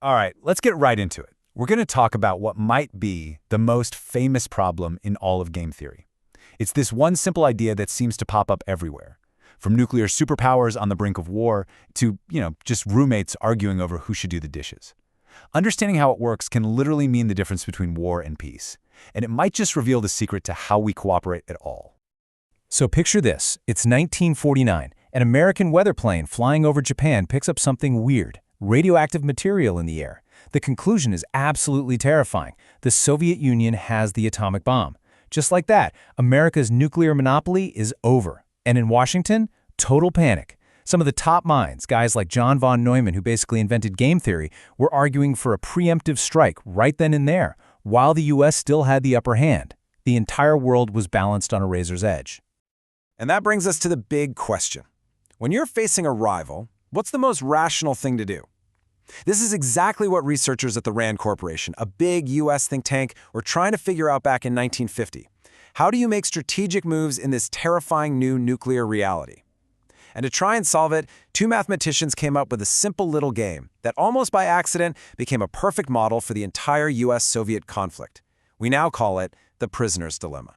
All right, let's get right into it. We're going to talk about what might be the most famous problem in all of game theory. It's this one simple idea that seems to pop up everywhere. From nuclear superpowers on the brink of war to, just roommates arguing over who should do the dishes. Understanding how it works can literally mean the difference between war and peace. And it might just reveal the secret to how we cooperate at all. So picture this. It's 1949. An American weather plane flying over Japan picks up something weird, radioactive material in the air. The conclusion is absolutely terrifying. The Soviet Union has the atomic bomb. Just like that, America's nuclear monopoly is over. And in Washington, total panic. Some of the top minds, guys like John von Neumann, who basically invented game theory, were arguing for a preemptive strike right then and there, while the U.S. still had the upper hand. The entire world was balanced on a razor's edge. And that brings us to the big question. When you're facing a rival, what's the most rational thing to do? This is exactly what researchers at the RAND Corporation, a big U.S. think tank, were trying to figure out back in 1950. How do you make strategic moves in this terrifying new nuclear reality? And to try and solve it, two mathematicians came up with a simple little game that almost by accident became a perfect model for the entire U.S.-Soviet conflict. We now call it the prisoner's dilemma.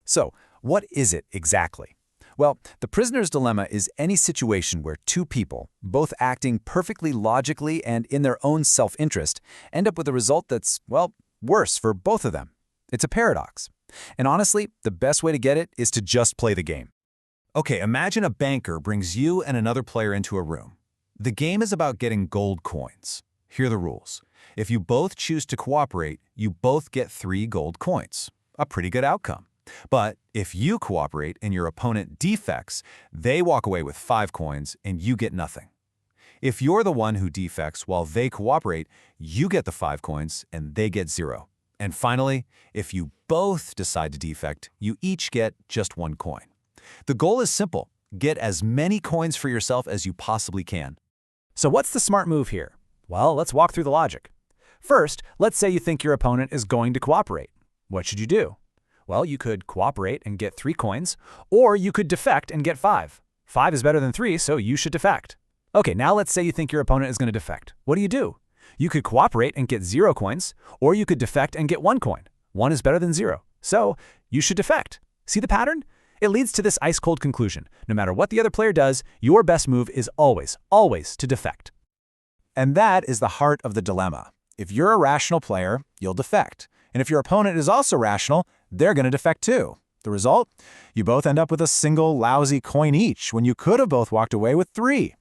So, what is it exactly? Well, the prisoner's dilemma is any situation where two people, both acting perfectly logically and in their own self-interest, end up with a result that's, worse for both of them. It's a paradox. And honestly, the best way to get it is to just play the game. Okay, imagine a banker brings you and another player into a room. The game is about getting gold coins. Here are the rules. If you both choose to cooperate, you both get 3 gold coins. A pretty good outcome. But if you cooperate and your opponent defects, they walk away with 5 coins and you get nothing. If you're the one who defects while they cooperate, you get the 5 coins and they get 0. And finally, if you both decide to defect, you each get just 1 coin. The goal is simple. Get as many coins for yourself as you possibly can. So what's the smart move here? Well, let's walk through the logic. First, let's say you think your opponent is going to cooperate. What should you do? Well, you could cooperate and get 3 coins, or you could defect and get 5. 5 is better than 3, so you should defect. Okay, now let's say you think your opponent is going to defect. What do? You could cooperate and get 0 coins, or you could defect and get 1 coin. 1 is better than 0, so you should defect. See the pattern? It leads to this ice-cold conclusion. No matter what the other player does, your best move is always, always to defect. And that is the heart of the dilemma. If you're a rational player, you'll defect. And if your opponent is also rational, they're going to defect too. The result? You both end up with a single lousy coin each when you could have both walked away with 3.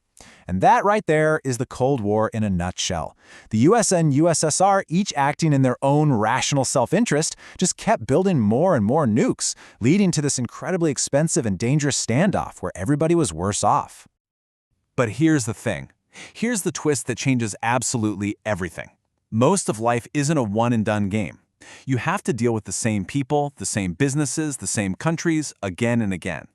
And that right there is the Cold War in a nutshell. The US and USSR, each acting in their own rational self-interest, just kept building more and more nukes, leading to this incredibly expensive and dangerous standoff where everybody was worse off. But here's the thing. Here's the twist that changes absolutely everything. Most of life isn't a one-and-done game. You have to deal with the same people, the same businesses, the same countries, again and again.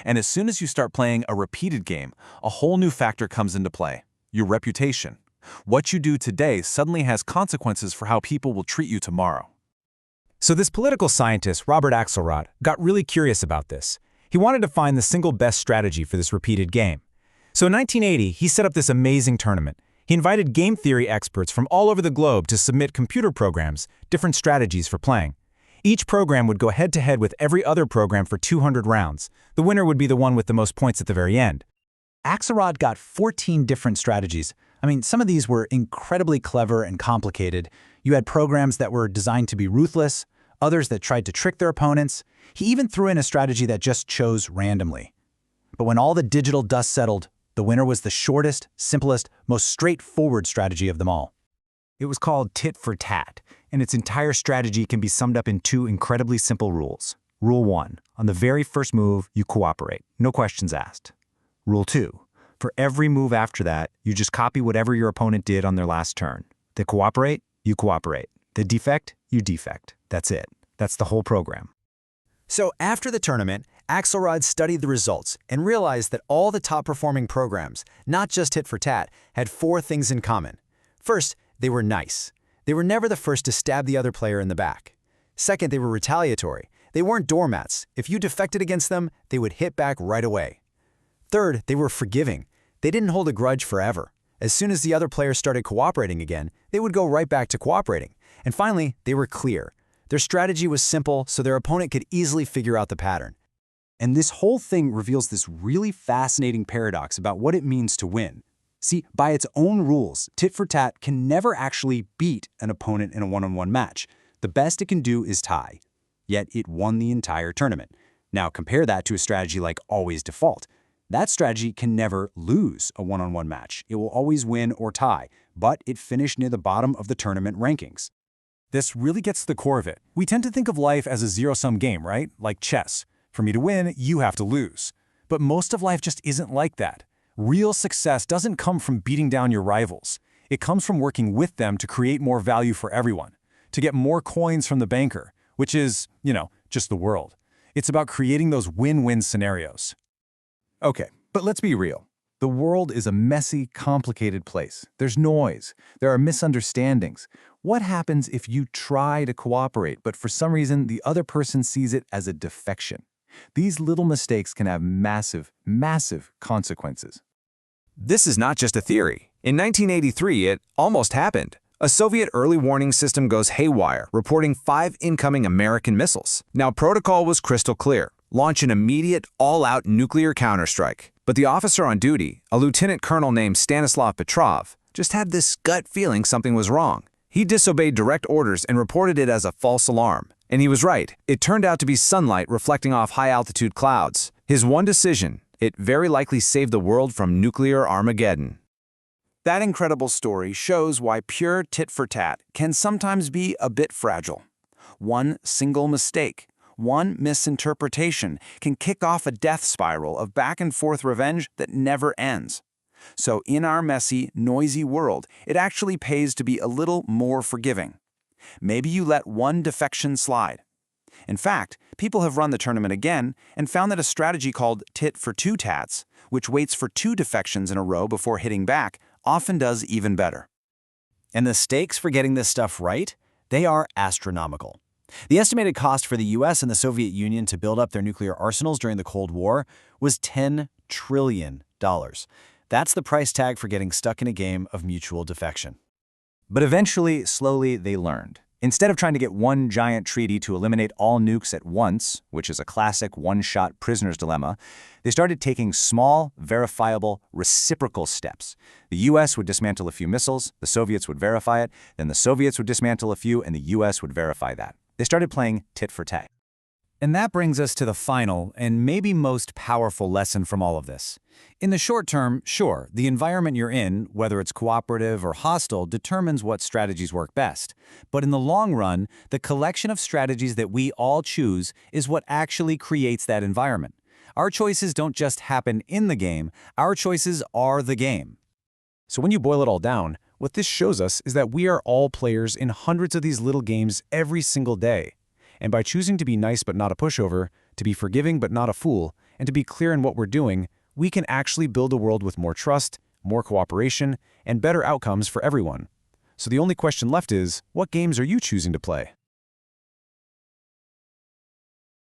And as soon as you start playing a repeated game, a whole new factor comes into play: your reputation. What you do today suddenly has consequences for how people will treat you tomorrow. So this political scientist, Robert Axelrod, got really curious about this. He wanted to find the single best strategy for this repeated game. So in 1980, he set up this amazing tournament. He invited game theory experts from all over the globe to submit computer programs, different strategies for playing. Each program would go head-to-head with every other program for 200 rounds. The winner would be the one with the most points at the very end. Axelrod got 14 different strategies. Some of these were incredibly clever and complicated. You had programs that were designed to be ruthless, others that tried to trick their opponents. He even threw in a strategy that just chose randomly. But when all the digital dust settled, the winner was the shortest, simplest, most straightforward strategy of them all. It was called tit for tat, and its entire strategy can be summed up in 2 incredibly simple rules. Rule 1, on the very first move, you cooperate, no questions asked. Rule 2, for every move after that, you just copy whatever your opponent did on their last turn. They cooperate, you cooperate. They defect, you defect. That's it. That's the whole program. So after the tournament, Axelrod studied the results and realized that all the top-performing programs, not just tit for tat, had 4 things in common. First, they were nice. They were never the first to stab the other player in the back. Second, they were retaliatory. They weren't doormats. If you defected against them, they would hit back right away. Third, they were forgiving. They didn't hold a grudge forever. As soon as the other players started cooperating again, they would go right back to cooperating. And finally, they were clear. Their strategy was simple, so their opponent could easily figure out the pattern. And this whole thing reveals this really fascinating paradox about what it means to win. See, by its own rules, tit for tat can never actually beat an opponent in a one-on-one match. The best it can do is tie. Yet it won the entire tournament. Now compare that to a strategy like always default. That strategy can never lose a one-on-one match. It will always win or tie, but it finished near the bottom of the tournament rankings. This really gets to the core of it. We tend to think of life as a zero-sum game, right? Like chess. For me to win, you have to lose. But most of life just isn't like that. Real success doesn't come from beating down your rivals. It comes from working with them to create more value for everyone, to get more coins from the banker, which is, just the world. It's about creating those win-win scenarios. Okay, but let's be real. The world is a messy, complicated place. There's noise. There are misunderstandings. What happens if you try to cooperate, but for some reason the other person sees it as a defection? These little mistakes can have massive, massive consequences. This is not just a theory. In 1983, it almost happened. A Soviet early warning system goes haywire, reporting 5 incoming American missiles. Now, protocol was crystal clear. Launch an immediate, all-out nuclear counterstrike. But the officer on duty, a lieutenant colonel named Stanislav Petrov, just had this gut feeling something was wrong. He disobeyed direct orders and reported it as a false alarm. And he was right. It turned out to be sunlight reflecting off high-altitude clouds. His one decision, it very likely saved the world from nuclear Armageddon. That incredible story shows why pure tit-for-tat can sometimes be a bit fragile. One single mistake, one misinterpretation can kick off a death spiral of back-and-forth revenge that never ends. So in our messy, noisy world, it actually pays to be a little more forgiving. Maybe you let one defection slide. In fact, people have run the tournament again and found that a strategy called tit for two tats, which waits for 2 defections in a row before hitting back, often does even better. And the stakes for getting this stuff right? They are astronomical. The estimated cost for the US and the Soviet Union to build up their nuclear arsenals during the Cold War was $10 trillion. That's the price tag for getting stuck in a game of mutual defection. But eventually, slowly, they learned. Instead of trying to get one giant treaty to eliminate all nukes at once, which is a classic one-shot prisoner's dilemma, they started taking small, verifiable, reciprocal steps. The US would dismantle a few missiles, the Soviets would verify it, then the Soviets would dismantle a few, and the US would verify that. They started playing tit for tat. And that brings us to the final and maybe most powerful lesson from all of this. In the short term, sure, the environment you're in, whether it's cooperative or hostile, determines what strategies work best. But in the long run, the collection of strategies that we all choose is what actually creates that environment. Our choices don't just happen in the game, our choices are the game. So when you boil it all down, what this shows us is that we are all players in hundreds of these little games every single day. And by choosing to be nice but not a pushover, to be forgiving but not a fool, and to be clear in what we're doing, we can actually build a world with more trust, more cooperation, and better outcomes for everyone. So the only question left is, what games are you choosing to play?